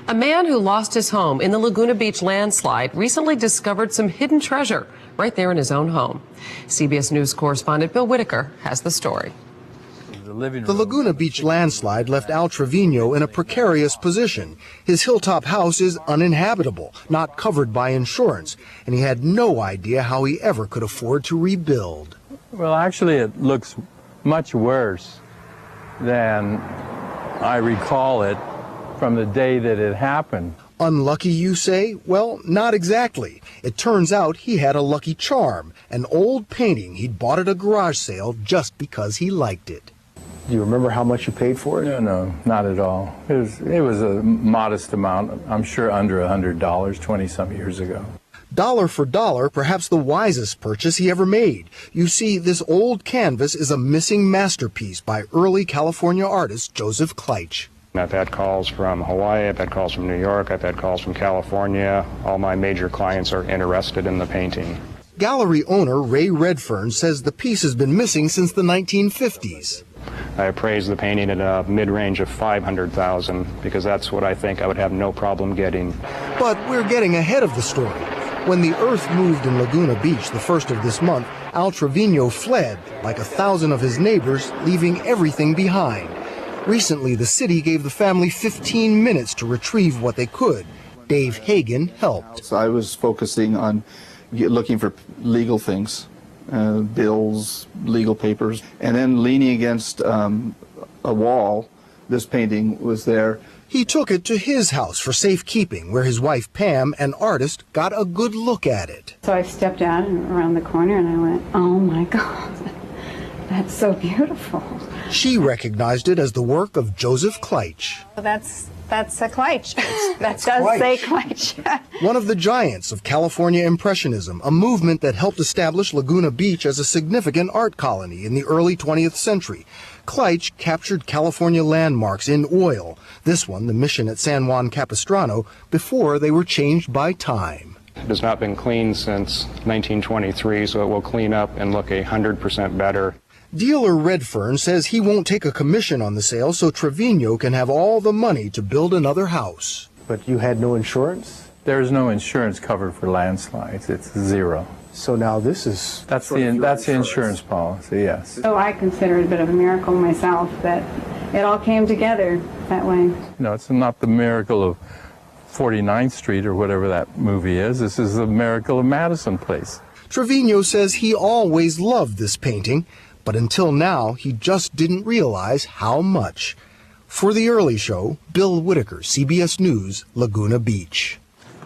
A man who lost his home in the Laguna Beach landslide recently discovered some hidden treasure right there in his own home. CBS News correspondent Bill Whitaker has the story. The Laguna Beach landslide left Al Trevino in a precarious position. His hilltop house is uninhabitable, not covered by insurance, and he had no idea how he ever could afford to rebuild. Well, actually, it looks much worse than I recall it from the day that it happened. Unlucky, you say? Well, not exactly. It turns out he had a lucky charm, an old painting he'd bought at a garage sale just because he liked it. Do you remember how much you paid for it? No, not at all. It was a modest amount. I'm sure under $100, 20-some years ago. Dollar for dollar, perhaps the wisest purchase he ever made. You see, this old canvas is a missing masterpiece by early California artist Joseph Kleitsch. I've had calls from Hawaii, I've had calls from New York, I've had calls from California. All my major clients are interested in the painting. Gallery owner Ray Redfern says the piece has been missing since the 1950s. I appraised the painting at a mid-range of $500,000 because that's what I think I would have no problem getting. But we're getting ahead of the story. When the earth moved in Laguna Beach the 1st of this month, Al Trevino fled, like 1,000 of his neighbors, leaving everything behind. Recently, the city gave the family 15 minutes to retrieve what they could. Dave Hagen helped. So I was focusing on looking for legal things, bills, legal papers, and then leaning against a wall, this painting was there. He took it to his house for safekeeping, where his wife Pam, an artist, got a good look at it. So I stepped out around the corner and I went, oh my God, that's so beautiful. She recognized it as the work of Joseph Kleitsch. That's a Kleitsch. That does say Kleitsch. One of the giants of California Impressionism, a movement that helped establish Laguna Beach as a significant art colony in the early 20th century. Kleitsch captured California landmarks in oil, this one the mission at San Juan Capistrano, before they were changed by time. It has not been cleaned since 1923, so it will clean up and look 100% better. Dealer Redfern says he won't take a commission on the sale so Trevino can have all the money to build another house. But you had no insurance? There's no insurance covered for landslides. It's zero. So now this is... That's the insurance policy, yes. So I consider it a bit of a miracle myself that it all came together that way. No, it's not the miracle of 49th Street or whatever that movie is. This is the miracle of Madison Place. Trevino says he always loved this painting, but until now, he just didn't realize how much. For The Early Show, Bill Whitaker, CBS News, Laguna Beach.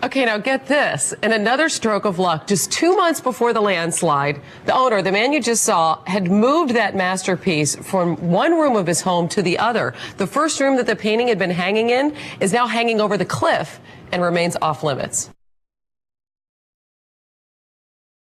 Okay, now get this. In another stroke of luck, just 2 months before the landslide, the owner, the man you just saw, had moved that masterpiece from one room of his home to the other. The first room that the painting had been hanging in is now hanging over the cliff and remains off limits.